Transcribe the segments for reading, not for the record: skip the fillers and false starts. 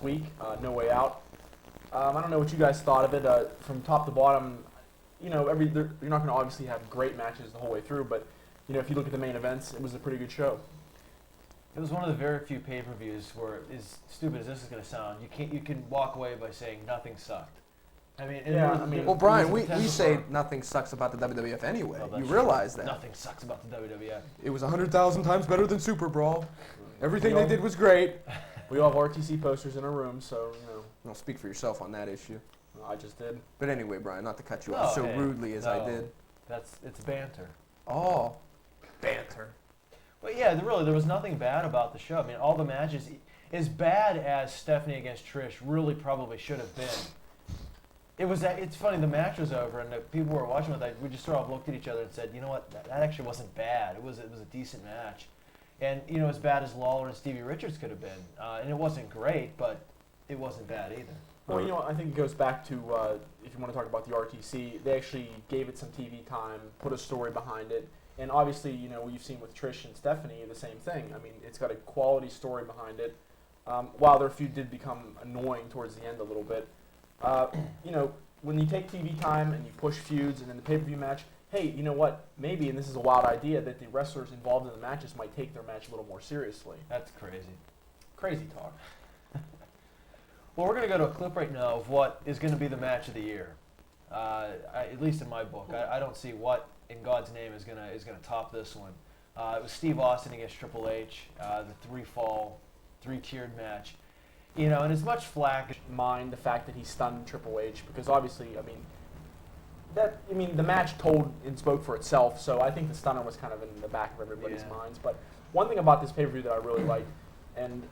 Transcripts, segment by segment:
last week, No Way Out. I don't know what you guys thought of it. From top to bottom, you're not going to obviously have great matches the whole way through, but if you look at the main events, it was a pretty good show. It was one of the very few pay-per-views where, as stupid as this is going to sound, you can walk away by saying nothing sucked. Well, Brian, we say nothing sucks about the WWF anyway. You realize that. Nothing sucks about the WWF. It was 100,000 times better than Super Brawl. Everything they did was great. We all have RTC posters in our room, so, Don't speak for yourself on that issue. I just did. But anyway, Brian, not to cut you off so rudely as I did. It's banter. Oh, banter. But yeah, there was nothing bad about the show. I mean, all the matches, as bad as Stephanie against Trish really probably should have been. It's funny, the match was over, and the people who were watching it, we just sort of looked at each other and said, you know what, that actually wasn't bad. It was a decent match. And, as bad as Lawler and Stevie Richards could have been. And it wasn't great, but it wasn't bad either. Well, I think it goes back to, if you want to talk about the RTC, they actually gave it some TV time, put a story behind it. And obviously, you've seen with Trish and Stephanie, the same thing. I mean, it's got a quality story behind it. While their feud did become annoying towards the end a little bit, when you take TV time and you push feuds and then the pay-per-view match, hey, you know what? Maybe, and this is a wild idea, that the wrestlers involved in the matches might take their match a little more seriously. That's crazy. Crazy talk. Well, we're going to go to a clip right now of what is going to be the match of the year. At least in my book, I don't see what in God's name is going to top this one. It was Steve Austin against Triple H, the three-tiered match. And as much flack mind the fact that he stunned Triple H, because obviously, the match told and spoke for itself. So I think the stunner was kind of in the back of everybody's minds. But one thing about this pay-per-view that I really liked, and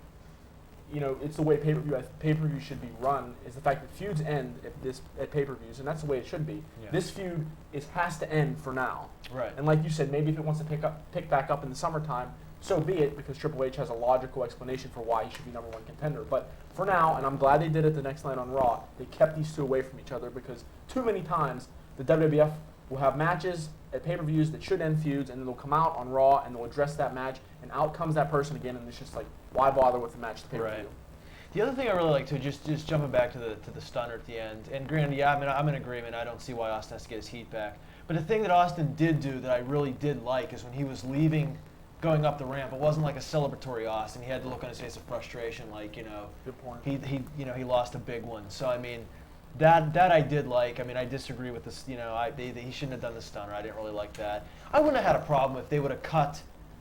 it's the way pay-per-view should be run, is the fact that feuds end at pay-per-views, and that's the way it should be. Yeah. This feud has to end for now. Right. And like you said, maybe if it wants to pick back up in the summertime, so be it, because Triple H has a logical explanation for why he should be #1 contender. But for now, and I'm glad they did it the next night on Raw, they kept these two away from each other, because too many times the WWF will have matches at pay-per-views that should end feuds, and then they'll come out on Raw and they'll address that match, and out comes that person again, and it's just like, why bother with the match to pay-per-view? Right. The other thing I really like to just jumping back to the stunner at the end, and granted, I'm in agreement. I don't see why Austin has to get his heat back. But the thing that Austin did do that I really did like is when he was leaving, going up the ramp, it wasn't like a celebratory Austin. He had the look on his face of frustration, like Good point. He lost a big one. So I mean, that I did like. I mean, I disagree with this. He shouldn't have done the stunner. I didn't really like that. I wouldn't have had a problem if they would have cut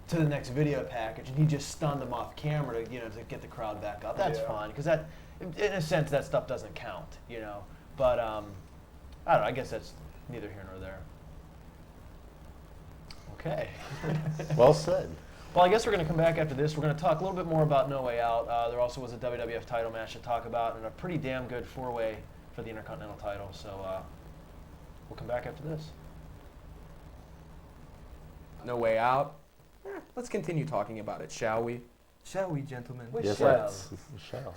to the next video package and he just stunned them off camera to get the crowd back up. That's fine, because that, in a sense, that stuff doesn't count. But I don't know. I guess that's neither here nor there. Okay. Well said. Well, I guess we're going to come back after this. We're going to talk a little bit more about No Way Out. There also was a WWF title match to talk about, and a pretty damn good four-way for the Intercontinental title. So we'll come back after this. No Way Out. Let's continue talking about it, shall we? Shall we, gentlemen? Yes, shall. we shall.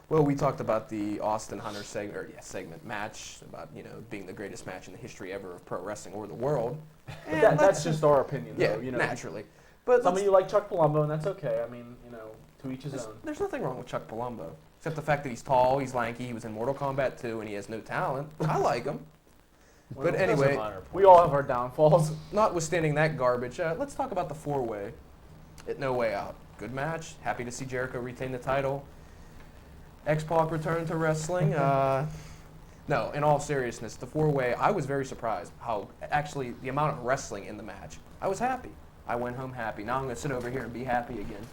Well, we talked about the Austin Hunter segment match, about being the greatest match in the history ever of pro wrestling or the world. That's just our opinion, yeah, though. Naturally. But some of you like Chuck Palumbo, and that's okay. I mean, to each his own. There's nothing wrong with Chuck Palumbo, except the fact that he's tall, he's lanky, he was in Mortal Kombat 2, and he has no talent. I like him. But anyway, we all have our downfalls. Notwithstanding that garbage, let's talk about the four-way at No Way Out. Good match. Happy to see Jericho retain the title. X-Pac return to wrestling. No, in all seriousness, the four-way, I was very surprised how actually the amount of wrestling in the match. I was happy. I went home happy. Now I'm going to sit over here and be happy again.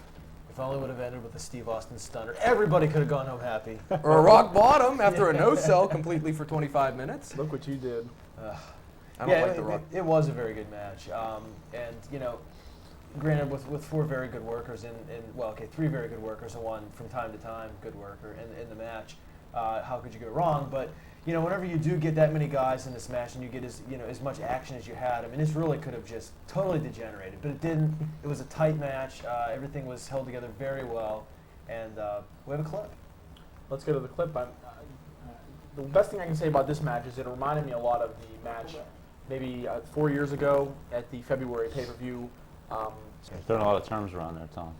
If only would have ended with a Steve Austin stunner. Everybody could have gone home happy. Or a rock bottom after a no-sell completely for 25 minutes. Look what you did. I don't like the rock. It was a very good match. Granted, with four very good workers three very good workers and one from time to time good worker in the match, how could you go wrong? But whenever you do get that many guys in this match and you get as much action as you had, I mean, this really could have just totally degenerated, but it didn't. It was a tight match. Everything was held together very well, and we have a clip. Let's go to the clip. The best thing I can say about this match is it reminded me a lot of the match maybe 4 years ago at the February pay-per-view. Throwing a lot of terms around there, Tom.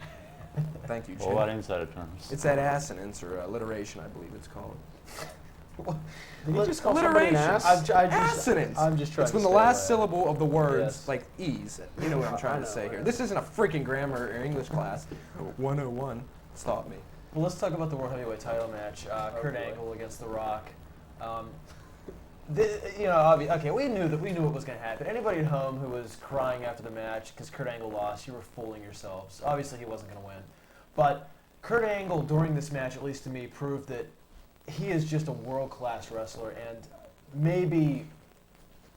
Thank you, What Jim. about insider terms? It's that assonance or alliteration, I believe it's called. Did you just call somebody an Alliteration. ass? Assonance. I'm just trying It's to when the stay last away. syllable of the words, Yes. like ease. You know what I'm I trying to know, say I here. know. This isn't a freaking grammar or English class. 101. Stop me. Well, let's talk about the World Heavyweight title match. Kurt boy. Angle against The Rock. Okay, we knew what was going to happen. Anybody at home who was crying after the match because Kurt Angle lost, you were fooling yourselves. Obviously, he wasn't going to win. But Kurt Angle, during this match, at least to me, proved that he is just a world-class wrestler and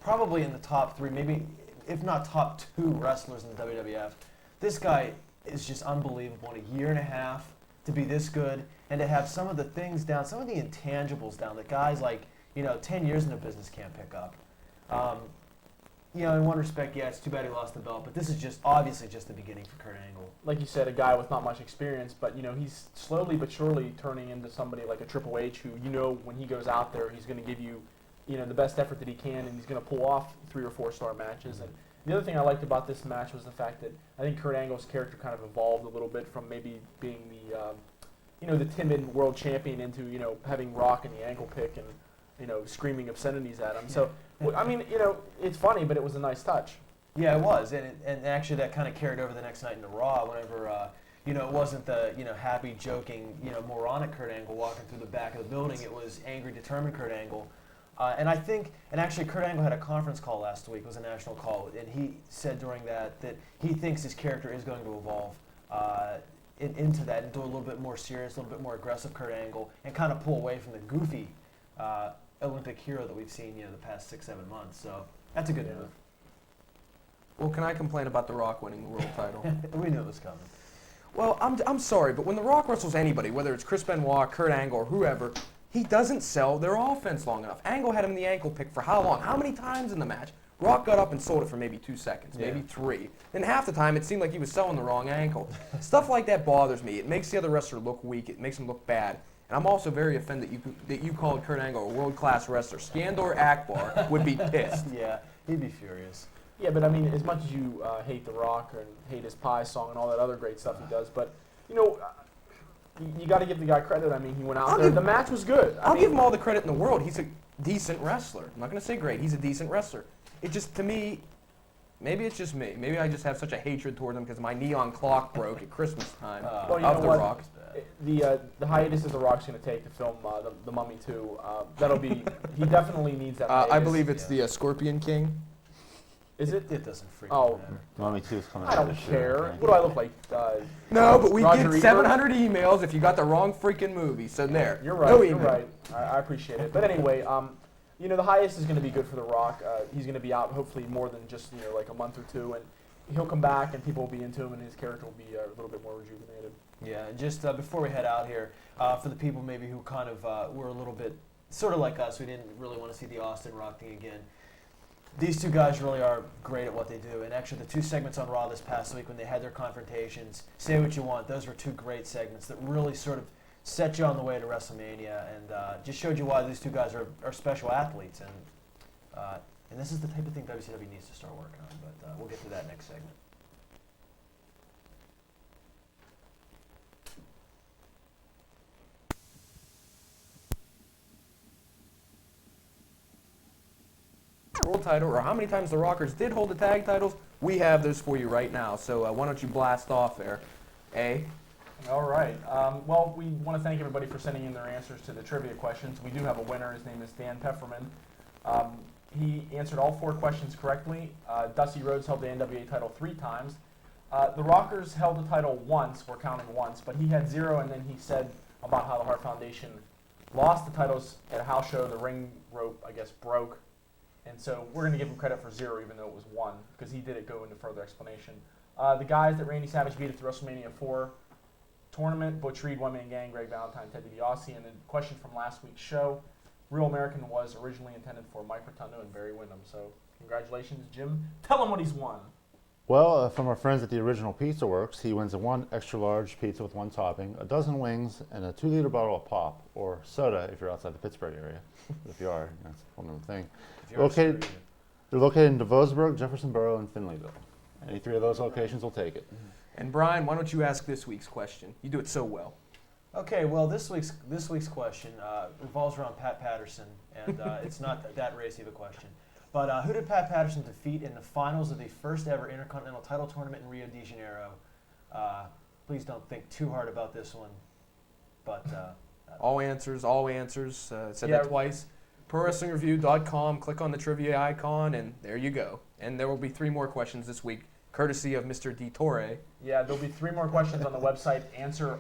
probably in the top 3, maybe if not top 2 wrestlers in the WWF. This guy is just unbelievable. In a year and a half to be this good and to have some of the things down, some of the intangibles down that guys like 10 years in the business can't pick up. In one respect, yeah, it's too bad he lost the belt, but this is just obviously just the beginning for Kurt Angle. Like you said, a guy with not much experience, but he's slowly but surely turning into somebody like a Triple H who, when he goes out there, he's going to give you, the best effort that he can, and he's going to pull off 3 or 4 star matches. And the other thing I liked about this match was the fact that I think Kurt Angle's character kind of evolved a little bit from maybe being the timid world champion into having Rock in the ankle pick and screaming obscenities at him. So, it's funny, but it was a nice touch. Yeah, it was, and actually that kind of carried over the next night into Raw. Whenever it wasn't the happy, joking, moronic Kurt Angle walking through the back of the building. It was angry, determined Kurt Angle. And actually Kurt Angle had a conference call last week. It was a national call, and he said during that he thinks his character is going to evolve into that and do a little bit more serious, a little bit more aggressive Kurt Angle, and kind of pull away from the goofy Olympic hero that we've seen the past 6-7 months. So that's a good move. Well, can I complain about The Rock winning the world title? We knew it was coming. Well, I'm sorry, but when The Rock wrestles anybody, whether it's Chris Benoit, Kurt Angle, or whoever, he doesn't sell their offense long enough. Angle had him in the ankle pick for how long? How many times in the match? Rock got up and sold it for maybe 2 seconds, maybe 3. And half the time, it seemed like he was selling the wrong ankle. Stuff like that bothers me. It makes the other wrestler look weak. It makes him look bad. And I'm also very offended that you called Kurt Angle a world-class wrestler. Skandor Akbar would be pissed. Yeah, he'd be furious. Yeah, but as much as you hate The Rock and hate his Pie song and all that other great stuff he does, but you got to give the guy credit. He went out there. The match was good. I'll give him all the credit in the world. He's a decent wrestler. I'm not going to say great. He's a decent wrestler. It just, to me, maybe it's just me. Maybe I just have such a hatred toward him because my neon clock broke at Christmas time Well, you of know The what? Rock. The hiatus that The Rock's going to take to film the Mummy 2, that'll be. He definitely needs that. I hiatus. believe it's the Scorpion King. Is it? It doesn't freaking Oh. matter. Mummy 2 is coming I out don't this year, care. I think. What do I look like? No, but we Roger get Ebert? 700 emails if you got the wrong freaking movie. So there. You're right. No You're email. right. I appreciate it. But anyway, the hiatus is going to be good for The Rock. He's going to be out hopefully more than just like a month or 2, and he'll come back and people will be into him, and his character will be a little bit more rejuvenated. Yeah, and just before we head out here, for the people maybe who kind of were a little bit sort of like us, who didn't really want to see the Austin Rock thing again, these two guys really are great at what they do. And actually, the 2 segments on Raw this past week when they had their confrontations, Say What You Want, those were 2 great segments that really sort of set you on the way to WrestleMania and just showed you why these 2 guys are special athletes. And this is the type of thing WCW needs to start working on, but we'll get to that next segment. World title, or how many times the Rockers did hold the tag titles, we have those for you right now. So why don't you blast off there, A? All right. Well, we want to thank everybody for sending in their answers to the trivia questions. We do have a winner. His name is Dan Pefferman. He answered all 4 questions correctly. Dusty Rhodes held the NWA title 3 times. The Rockers held the title once. We're counting once, but he had 0, and then he said about how the Hart Foundation lost the titles at a house show. The ring rope, I guess, broke. And so we're going to give him credit for 0, even though it was 1, because he did go into further explanation. The guys that Randy Savage beat at the WrestleMania 4 tournament, Butch Reed, One Man Gang, Greg Valentine, Ted DiBiase. And then question from last week's show, Real American was originally intended for Mike Rotundo and Barry Windham. So congratulations, Jim. Tell him what he's won. Well, from our friends at the Original Pizza Works, he wins a 1 extra large pizza with 1 topping, a dozen wings, and a 2-liter bottle of pop, or soda if you're outside the Pittsburgh area. If you are, that's one other thing. They're located in DeVosburg, Jefferson Borough, and Finleyville. Any 3 of those locations will take it. And Brian, why don't you ask this week's question? You do it so well. Okay, well, this week's question revolves around Pat Patterson, and it's not that racy of a question. But who did Pat Patterson defeat in the finals of the first ever Intercontinental title tournament in Rio de Janeiro? Please don't think too hard about this one. But All answers. Said that twice. ProWrestlingReview.com. Click on the trivia icon, and there you go. And there will be 3 more questions this week, courtesy of Mr. DeTore. Yeah, there'll be 3 more questions on the website.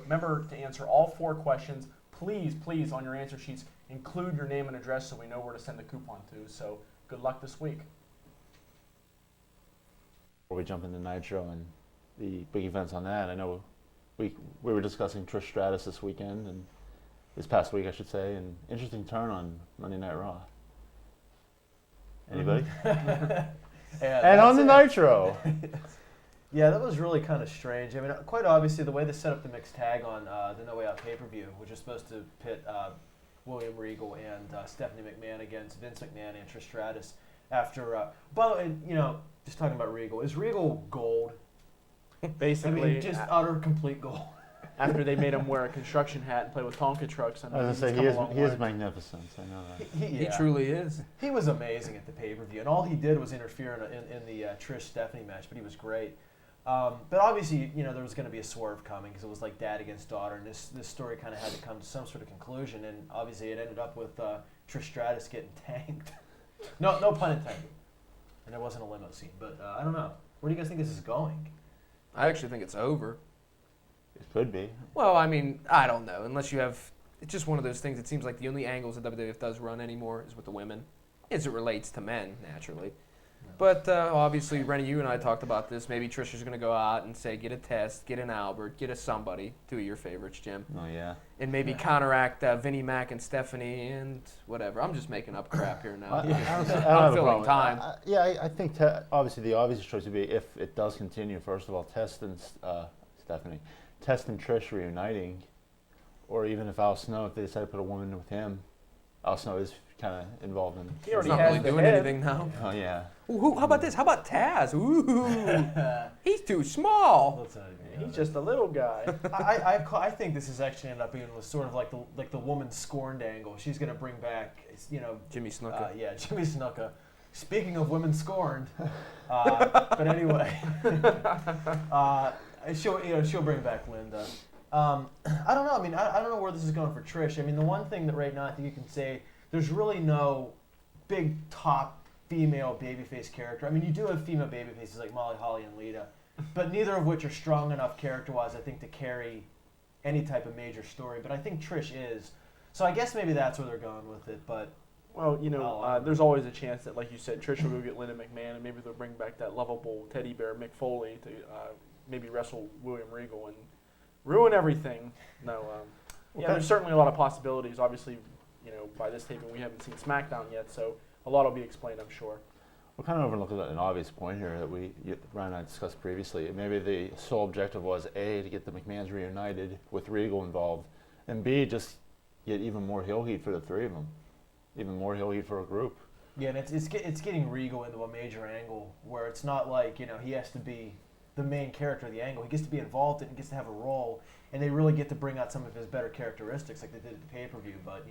Remember to answer all 4 questions. Please, on your answer sheets, include your name and address so we know where to send the coupon to. So good luck this week. Before we jump into Nitro and the big events on that, I know we were discussing Trish Stratus this weekend, and this past week, I should say, an interesting turn on Monday Night Raw. Anybody? And on the Nitro. Yeah, that was really kind of strange. I mean, quite obviously, the way they set up the mixed tag on the No Way Out pay-per-view, which is supposed to pit William Regal and Stephanie McMahon against Vince McMahon and Trish Stratus after, just talking about Regal, is Regal gold? Basically, I mean, just utter complete gold. After they made him wear a construction hat and play with Tonka trucks. I mean, I was going to say, he is magnificent. I know that. He truly is. He was amazing at the pay-per-view, and all he did was interfere in the Trish-Stephanie match, but he was great. But obviously, there was going to be a swerve coming because it was like dad against daughter, and this story kind of had to come to some sort of conclusion, and obviously it ended up with Trish Stratus getting tanked. No pun intended. And there wasn't a limo scene, but I don't know. Where do you guys think this is going? I actually think it's over. It could be. Well, I mean, I don't know. Unless you have, it's just one of those things. It seems like the only angles that WWF does run anymore is with the women, as it relates to men, naturally. No. But obviously, Rennie, you and I talked about this. Maybe Trish is going to go out and say, get a Test, get an Albert, get a somebody, 2 of your favorites, Jim. Oh, yeah. And maybe counteract Vinnie Mac and Stephanie and whatever. I'm just making up crap here now. I'm filling time. I think obviously the obvious choice would be, if it does continue, first of all, Test and Stephanie. Test and Trish reuniting, or even if Al Snow, if they decide to put a woman with him, Al Snow is kind of involved in. He already not has really the doing head. anything now. Oh yeah. Ooh, how about this? How about Taz? Ooh, he's too small. He's just a little guy. I think this is actually end up being sort of like the woman scorned angle. She's going to bring back, Jimmy Snuka. Jimmy Snuka. Speaking of women scorned, but anyway. She'll bring back Linda. I don't know. I mean, I don't know where this is going for Trish. I mean, the one thing that right now I think you can say, there's really no big top female babyface character. I mean, you do have female babyfaces like Molly Holly and Lita, but neither of which are strong enough character-wise, I think, to carry any type of major story. But I think Trish is. So I guess maybe that's where they're going with it. But well, there's always a chance that, like you said, Trish will go get Linda McMahon, and maybe they'll bring back that lovable teddy bear Mick Foley to maybe wrestle William Regal and ruin everything. There's certainly a lot of possibilities. Obviously, by this taping we haven't seen SmackDown yet, so a lot will be explained, I'm sure. We're kind of overlooking an obvious point here that Ryan and I discussed previously. Maybe the sole objective was A, to get the McMahons reunited with Regal involved, and B, just get even more heel heat for the 3 of them, even more heel heat for a group. Yeah, and it's getting Regal into a major angle where it's not like he has to be the main character of the angle. He gets to be involved in it, gets to have a role, and they really get to bring out some of his better characteristics like they did at the pay-per-view, but,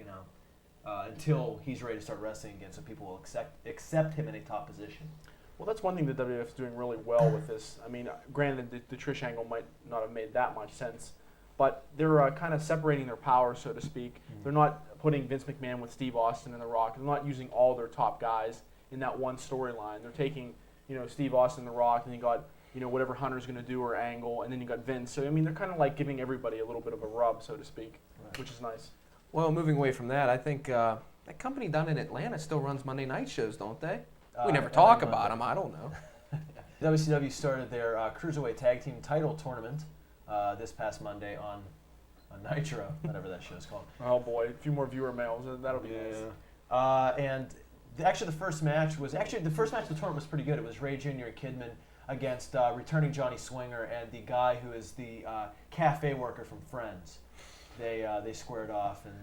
until he's ready to start wrestling again, so people will accept him in a top position. Well, that's one thing that WWF is doing really well with this. I mean, granted, the Trish angle might not have made that much sense, but they're kind of separating their power, so to speak. Mm-hmm. They're not putting Vince McMahon with Steve Austin and The Rock. They're not using all their top guys in that one storyline. They're taking, Steve Austin, The Rock, and you got whatever Hunter's going to do or angle, and then you got Vince. So, I mean, they're kind of like giving everybody a little bit of a rub, so to speak, right, which is nice. Well, moving away from that, I think that company down in Atlanta still runs Monday night shows, don't they? We never talk about them. I don't know. WCW started their Cruiserweight Tag Team title tournament this past Monday on Nitro, whatever that show's called. Oh, boy. A few more viewer mails. That'll be nice. And the first match of the tournament was pretty good. It was Ray Jr. and Kidman against returning Johnny Swinger and the guy who is the cafe worker from Friends. They squared off, and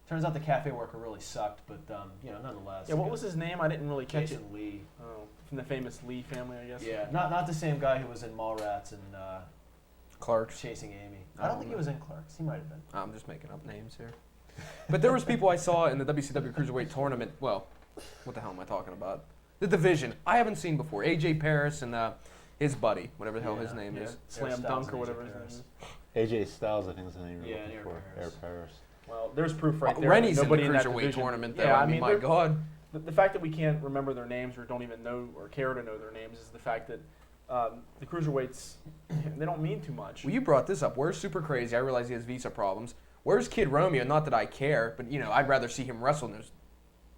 turns out the cafe worker really sucked, but nonetheless. Yeah, what was his name? I didn't really catch Jason Lee. Oh, from the famous Lee family, I guess. Yeah, not the same guy who was in Mallrats and Clark's. chasing Amy. I don't think he was in Clark's. He might have been. I'm just making up names here. But there was people I saw in the WCW Cruiserweight tournament. Well, what the hell am I talking about? The division I haven't seen before. AJ Paris and his buddy, whatever the hell his name is. Slam Dunk or whatever his name is. AJ Styles, I think is the name you're Yeah, looking Air for. Paris. Air Paris. Well, there's proof right there. Rennie's in the Nobody that Cruiserweight division- tournament, though. Yeah, I mean, my God. The fact that we can't remember their names or don't even know or care to know their names is the fact that the cruiserweights, they don't mean too much. Well, you brought this up. Where's Super Crazy? I realize he has visa problems. Where's Kid Romeo? Not that I care, but, I'd rather see him wrestle than those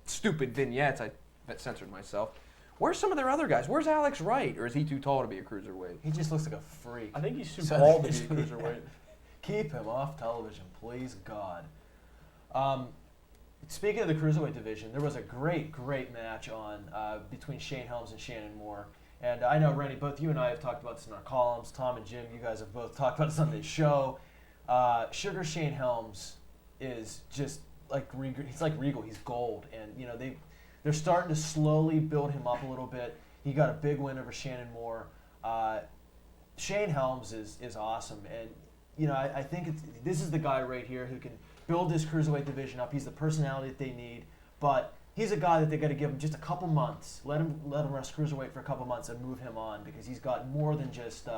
stupid vignettes. I censored myself. Where's some of their other guys? Where's Alex Wright? Or is he too tall to be a cruiserweight? He just looks like a freak. I think he's too So- bald to be a cruiserweight. Keep him off television, please God. Speaking of the Cruiserweight division, there was a great match on between Shane Helms and Shannon Moore. And I know, Rennie, both you and I have talked about this in our columns. Tom and Jim, you guys have both talked about this on this show. Sugar Shane Helms is just like he's like Regal. He's gold, and they're starting to slowly build him up a little bit. He got a big win over Shannon Moore. Shane Helms is awesome, and I think this is the guy right here who can build this Cruiserweight division up. He's the personality that they need, but he's a guy that they got to give him just a couple months. Let him rest Cruiserweight for a couple months and move him on, because he's got more than just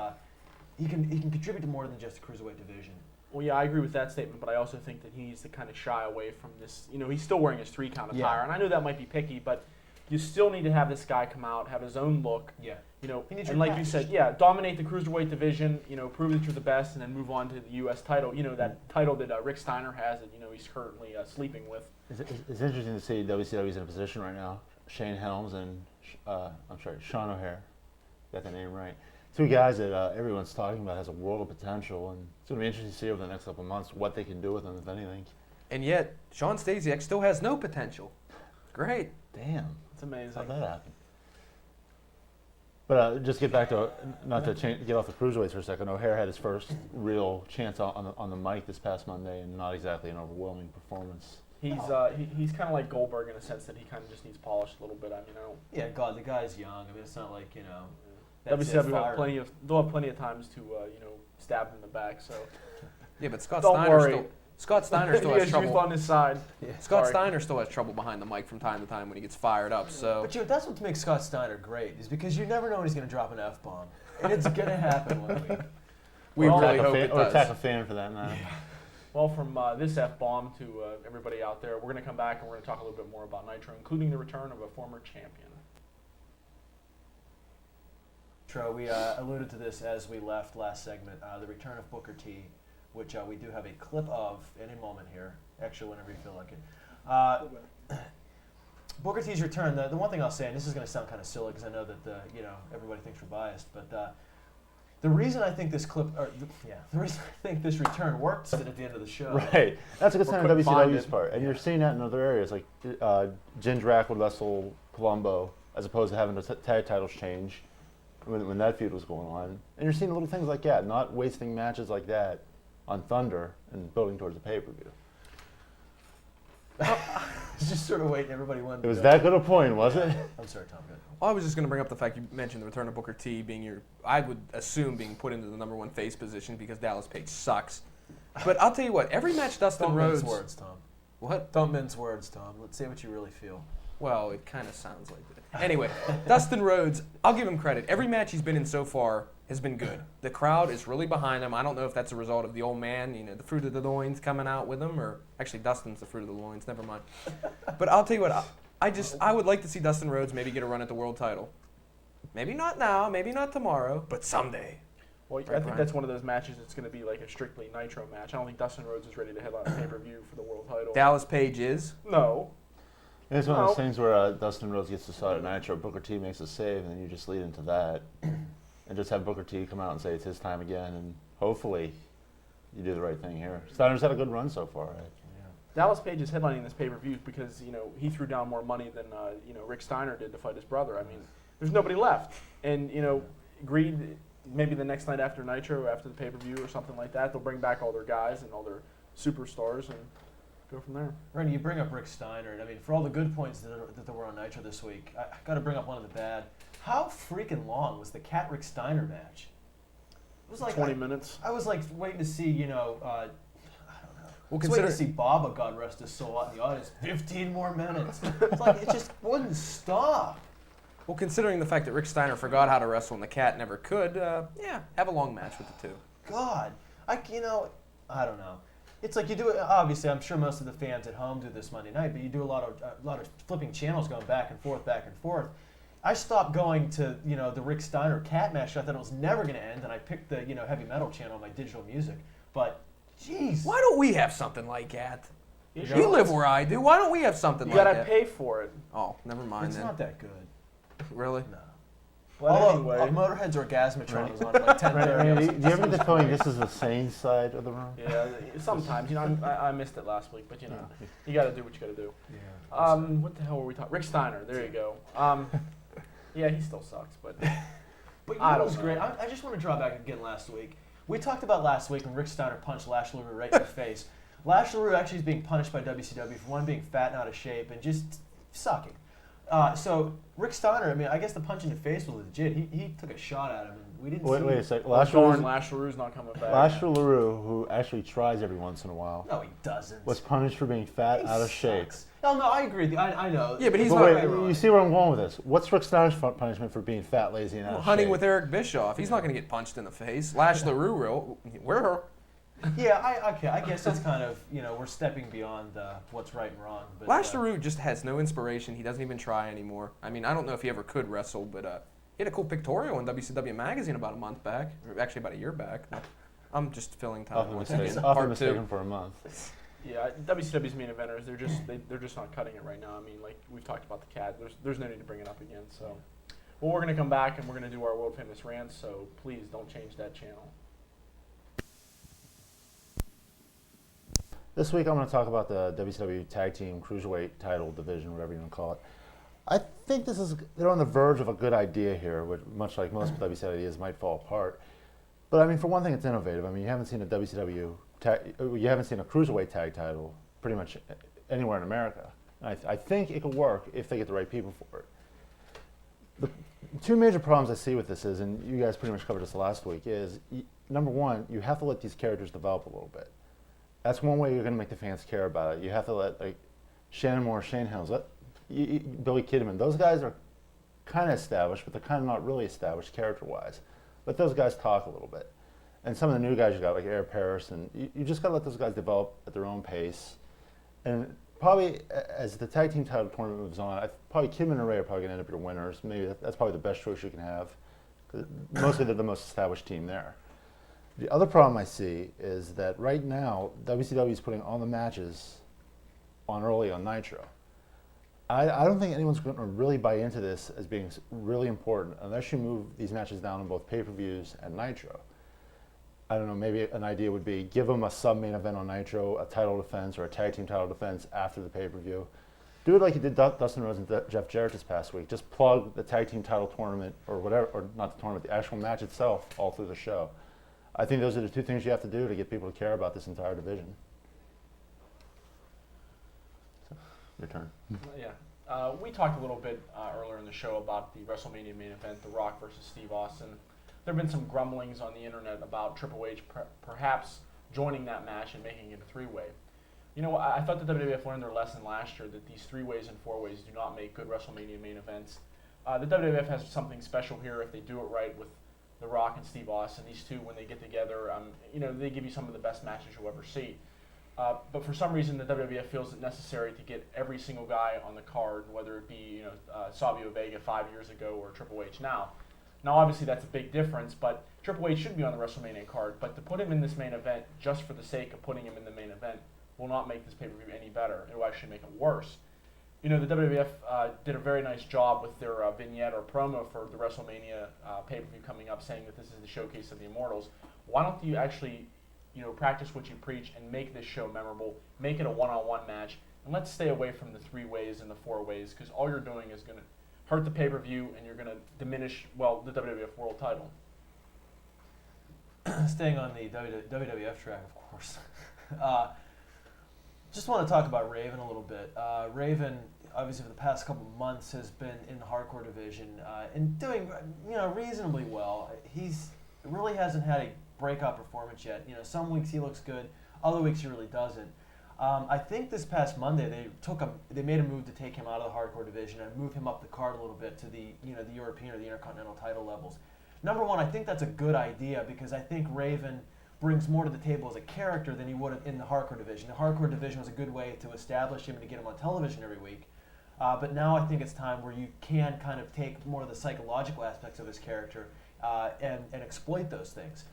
he can contribute to more than just the Cruiserweight division. Well, yeah, I agree with that statement, but I also think that he needs to kind of shy away from this. He's still wearing his 3-count attire, and I know that might be picky, but you still need to have this guy come out, have his own look. Yeah. And like you said, dominate the Cruiserweight division, prove that you're the best, and then move on to the U.S. title. That title that Rick Steiner has that, he's currently sleeping with. It's interesting to see WCW's in a position right now. Shane Helms and, Sean O'Hare. Got the name right. Two guys that everyone's talking about has a world of potential, and it's going to be interesting to see over the next couple of months what they can do with them, if anything. And yet, Sean Stasiak still has no potential. Great. Damn. It's amazing. How'd that happen? But just get back to, not to get off the cruiserweights for a second, O'Hare had his first real chance on the mic this past Monday, and not exactly an overwhelming performance. He's kind of like Goldberg in a sense that he kind of just needs polished a little bit. Yeah, God, the guy's young. I mean, it's not like that's WCW they'll have plenty of times to stab him in the back. So yeah, but Scott don't Steiner worry. Scott Steiner still he has has youth trouble. on his side. Yeah. Scott Sorry. Steiner still has trouble behind the mic from time to time when he gets fired up. So But that's what makes Scott Steiner great, is because you never know when he's going to drop an F-bomb. And it's going to happen one week. we Well, really hope it Or attack a does. fan for that matter. Well, from this F-bomb to everybody out there, we're going to come back and we're going to talk a little bit more about Nitro, including the return of a former champion. Tro, we alluded to this as we left last segment, the return of Booker T, which we do have a clip of in a moment here, actually whenever you feel like it. Booker T's return, the one thing I'll say, and this is going to sound kind of silly because I know that everybody thinks we're biased, but the reason I think this the reason I think this return worked at the end of the show. Right. That's a good sign of couldn't find WCW's it. part. And you're seeing that in other areas. Like Jindrak would wrestle Colombo as opposed to having the tag titles change when that feud was going on. And you're seeing little things like that, not wasting matches like that on Thunder and building towards a pay-per-view. Just sort of waiting, everybody wanted It was to that good a point, was it? I'm sorry, Tom. Good. Well, I was just going to bring up the fact you mentioned the return of Booker T being I would assume being put into the #1 face position because Dallas Page sucks. But I'll tell you what, every match Dustin Don't Rhodes. mince words, Tom. What? Don't mince words, Tom. Let's say what you really feel. Well, it kind of sounds like that. Anyway, Dustin Rhodes, I'll give him credit. Every match he's been in so far has been good. The crowd is really behind him. I don't know if that's a result of the old man, the fruit of the loins coming out with him, or actually Dustin's the fruit of the loins, never mind. But I'll tell you what, I would like to see Dustin Rhodes maybe get a run at the world title. Maybe not now, maybe not tomorrow, but someday. Well, I think that's one of those matches that's going to be like a strictly Nitro match. I don't think Dustin Rhodes is ready to headline a pay-per-view for the world title. Dallas Page is. No. It's one of those things where Dustin Rhodes gets to start at Nitro, Booker T makes a save, and then you just lead into that. And just have Booker T come out and say it's his time again, and hopefully you do the right thing here. Steiner's had a good run so far, right? Dallas Page is headlining this pay-per-view because, he threw down more money than, Rick Steiner did to fight his brother. I mean, there's nobody left. And, agreed maybe the next night after Nitro, after the pay-per-view or something like that, they'll bring back all their guys and all their superstars and go from there. Randy, you bring up Rick Steiner, and I mean, for all the good points that there were on Nitro this week, I got to bring up one of the bad. How freaking long was the Cat Rick Steiner match? was like 20 minutes. I was like waiting to see, I don't know. Well, I was waiting to see Baba, God rest his soul, out in the audience. 15 more minutes. It's like it just wouldn't stop. Well, considering the fact that Rick Steiner forgot how to wrestle and the Cat never could, have a long match with the two. God, I don't know. It's like you do it. Obviously, I'm sure most of the fans at home do this Monday night, but you do a lot of flipping channels, going back and forth, back and forth. I stopped going to the Rick Steiner Cat match. I thought it was never going to end, and I picked the heavy metal channel on my digital music. But jeez, Why don't we have something like that? You You live where I do. Why don't we have something You like gotta that? pay for it. Oh, never mind it's then. not that good. Really? No. But Although anyway, Motorhead's Orgasmatron was on at like 10:30. Randy, do you have me to feeling this is the sane side of the room? yeah, sometimes I missed it last week, but you got to do what you got to do. Yeah. What the hell were we talking? Rick Steiner. There you go. Yeah, he still sucks, but But I what don't was know. great? I just want to draw back again last week. We talked about last week when Rick Steiner punched Lash LaRue right in the face. Lash LaRue actually is being punished by WCW for one, being fat and out of shape and just sucking. So Rick Steiner, I mean, I guess the punch in the face was legit. He took a shot at him, and we didn't see Wait a it. sec. Lash LaRue's not coming back. Lash LaRue, who actually tries every once in a while, No, he doesn't. was punished for being fat, He out of shape. sucks. No, I agree with you. I know. Yeah, but he's But not wait, you see where I'm going with this? What's Rick Steiner's punishment for being fat, lazy, and out of hunting shape? with Eric Bischoff. He's not going to get punched in the face. Lash LaRue, Yeah, I guess it's kind of, we're stepping beyond what's right and wrong. But, Lash LaRue just has no inspiration. He doesn't even try anymore. I mean, I don't know if he ever could wrestle, but he had a cool pictorial in WCW Magazine about a month back, or actually about a year back. I'm just filling time Often once mistaken, again. often Part mistaken two. for a month. Yeah, WCW's main eventers, they're just not cutting it right now. I mean, like we've talked about the Cat. There's no need to bring it up again. So, well, we're gonna come back and we're gonna do our world famous rants. So please don't change that channel. This week I'm going to talk about the WCW Tag Team Cruiserweight title division, whatever you want to call it. I think they're on the verge of a good idea here, which, much like most WCW ideas, might fall apart. But I mean, for one thing, it's innovative. I mean, you haven't seen a Cruiserweight tag title pretty much anywhere in America. I think it could work if they get the right people for it. The two major problems I see with this is, and you guys pretty much covered this last week, is number one, you have to let these characters develop a little bit. That's one way you're going to make the fans care about it. You have to let Shannon Moore, Shane Helms, Billy Kidman. Those guys are kind of established, but they're kind of not really established character-wise. Let those guys talk a little bit. And some of the new guys you got, like Air Paris, and you just got to let those guys develop at their own pace. And probably as the tag team title tournament moves on, probably Kidman and Ray are probably going to end up your winners. Maybe that's probably the best choice you can have. 'Cause mostly they're the most established team there. The other problem I see is that right now, WCW is putting all the matches on early on Nitro. I don't think anyone's going to really buy into this as being really important unless you move these matches down on both pay-per-views and Nitro. I don't know, maybe an idea would be give them a sub-main event on Nitro, a title defense or a tag team title defense after the pay-per-view. Do it like you did Dustin Rhodes and Jeff Jarrett this past week. Just plug the tag team title tournament or whatever, or not the tournament, the actual match itself all through the show. I think those are the two things you have to do to get people to care about this entire division. So, your turn. Yeah. We talked a little bit earlier in the show about the WrestleMania main event, The Rock versus Steve Austin. There have been some grumblings on the internet about Triple H perhaps joining that match and making it a three-way. I thought the WWF learned their lesson last year that these three-ways and four-ways do not make good WrestleMania main events. The WWF has something special here if they do it right with The Rock and Steve Austin. These two, when they get together, they give you some of the best matches you'll ever see. But for some reason, the WWF feels it necessary to get every single guy on the card, whether it be Savio Vega 5 years ago or Triple H now. Now, obviously, that's a big difference, but Triple H should be on the WrestleMania card. But to put him in this main event just for the sake of putting him in the main event will not make this pay-per-view any better. It will actually make it worse. The WWF did a very nice job with their vignette or promo for the WrestleMania pay-per-view coming up, saying that this is the showcase of the Immortals. Why don't you actually, practice what you preach and make this show memorable, make it a one-on-one match, and let's stay away from the three ways and the four ways, because all you're doing is going to hurt the pay-per-view and you're going to diminish, the WWF World Title. Staying on the WWF track, of course. Just want to talk about Raven a little bit. Raven, obviously, for the past couple of months, has been in the hardcore division and doing, reasonably well. He's really hasn't had a breakout performance yet. Some weeks he looks good, other weeks he really doesn't. I think this past Monday they made a move to take him out of the hardcore division and move him up the card a little bit to the the European or the Intercontinental title levels. Number one, I think that's a good idea because I think Raven brings more to the table as a character than he would in the hardcore division. The hardcore division was a good way to establish him and to get him on television every week. But now I think it's time where you can kind of take more of the psychological aspects of his character and exploit those things.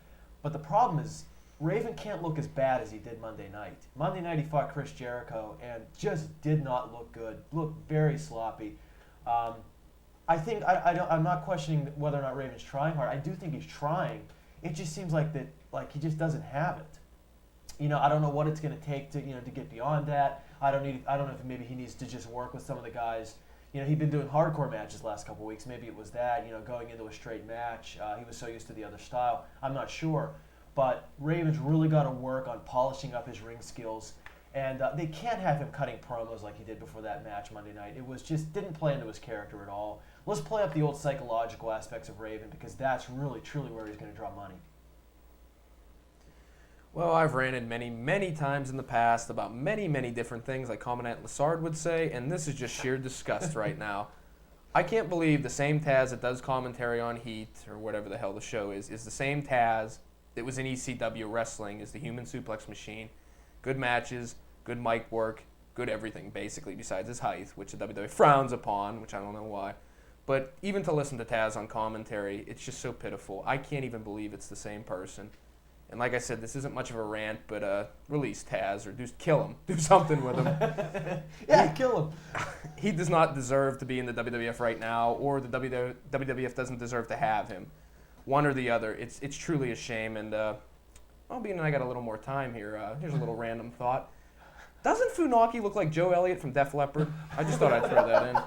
But the problem is Raven can't look as bad as he did Monday night. Monday night he fought Chris Jericho and just did not look good. Looked very sloppy. I think I'm not questioning whether or not Raven's trying hard. I do think he's trying. It just seems like he just doesn't have it. I don't know what it's going to take to to get beyond that. I don't know if maybe he needs to just work with some of the guys. He'd been doing hardcore matches the last couple of weeks. Maybe it was that. Going into a straight match, he was so used to the other style. I'm not sure. But Raven's really got to work on polishing up his ring skills. And they can't have him cutting promos like he did before that match Monday night. It was just didn't play into his character at all. Let's play up the old psychological aspects of Raven because that's really, truly where he's going to draw money. Well, I've ranted many, many times in the past about many, many different things, like Commandant Lassard would say, and this is just sheer disgust right now. I can't believe the same Taz that does commentary on Heat, or whatever the hell the show is the same Taz that was in ECW wrestling, is the Human Suplex Machine. Good matches, good mic work, good everything, basically, besides his height, which the WWE frowns upon, which I don't know why. But even to listen to Taz on commentary, it's just so pitiful. I can't even believe it's the same person. And like I said, this isn't much of a rant, but release Taz or kill him. Do something with him. Yeah, kill him. He does not deserve to be in the WWF right now, or the WWF doesn't deserve to have him. One or the other. It's truly a shame. And being I got a little more time here, here's a little random thought. Doesn't Funaki look like Joe Elliott from Def Leppard? I just thought I'd throw that in.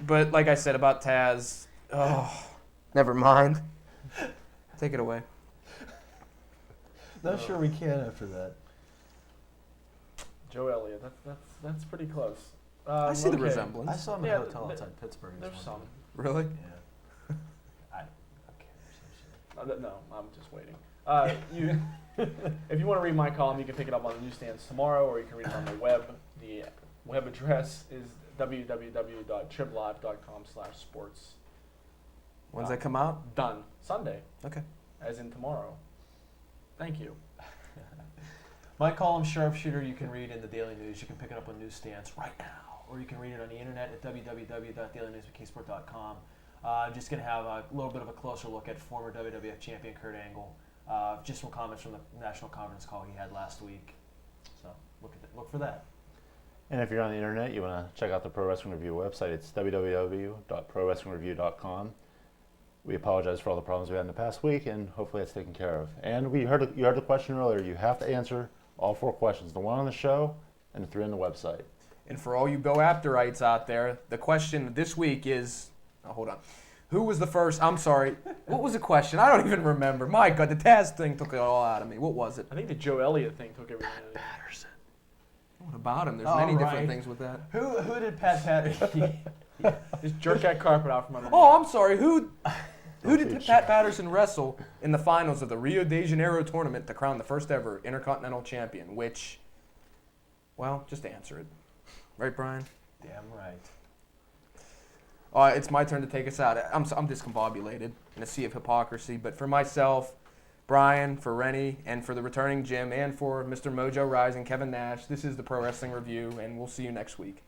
But like I said about Taz, never mind. Take it away. Not sure we can after that. Joe Elliott, that's pretty close. I see the resemblance. I saw him in a hotel outside Pittsburgh. There's some. Really? Yeah. Okay. No, I'm just waiting. If you want to read my column, you can pick it up on the newsstands tomorrow, or you can read it on the web. The web address is www.triblive.com/sports. When's that come out? Done. Sunday. Okay. As in tomorrow. Thank you. My column, Sharpshooter, you can read in the Daily News. You can pick it up on newsstands right now, or you can read it on the internet at www.dailynewsmcksport.com. I'm just going to have a little bit of a closer look at former WWF champion Kurt Angle, just some comments from the national conference call he had last week. So look for that. And if you're on the internet, you want to check out the Pro Wrestling Review website. It's www.prowrestlingreview.com. We apologize for all the problems we had in the past week, and hopefully it's taken care of. And you heard the question earlier. You have to answer all 4 questions, the one on the show and the 3 on the website. And for all you Go Afterites out there, the question this week is, hold on. Who was the first? I'm sorry. What was the question? I don't even remember. My God, the Taz thing took it all out of me. What was it? I think the Joe Elliott thing took everything out of me. Patterson. What about him? There's many different things with that. Who did Pat Patterson? Just jerk that carpet out from under me. Oh, I'm sorry. Who did Pat Patterson wrestle in the finals of the Rio de Janeiro tournament to crown the first ever Intercontinental Champion? Which, well, just answer it. Right, Brian? Damn right. It's my turn to take us out. I'm discombobulated in a sea of hypocrisy. But for myself, Brian, for Rennie, and for the returning Jim, and for Mr. Mojo Rising, Kevin Nash, this is the Pro Wrestling Review, and we'll see you next week.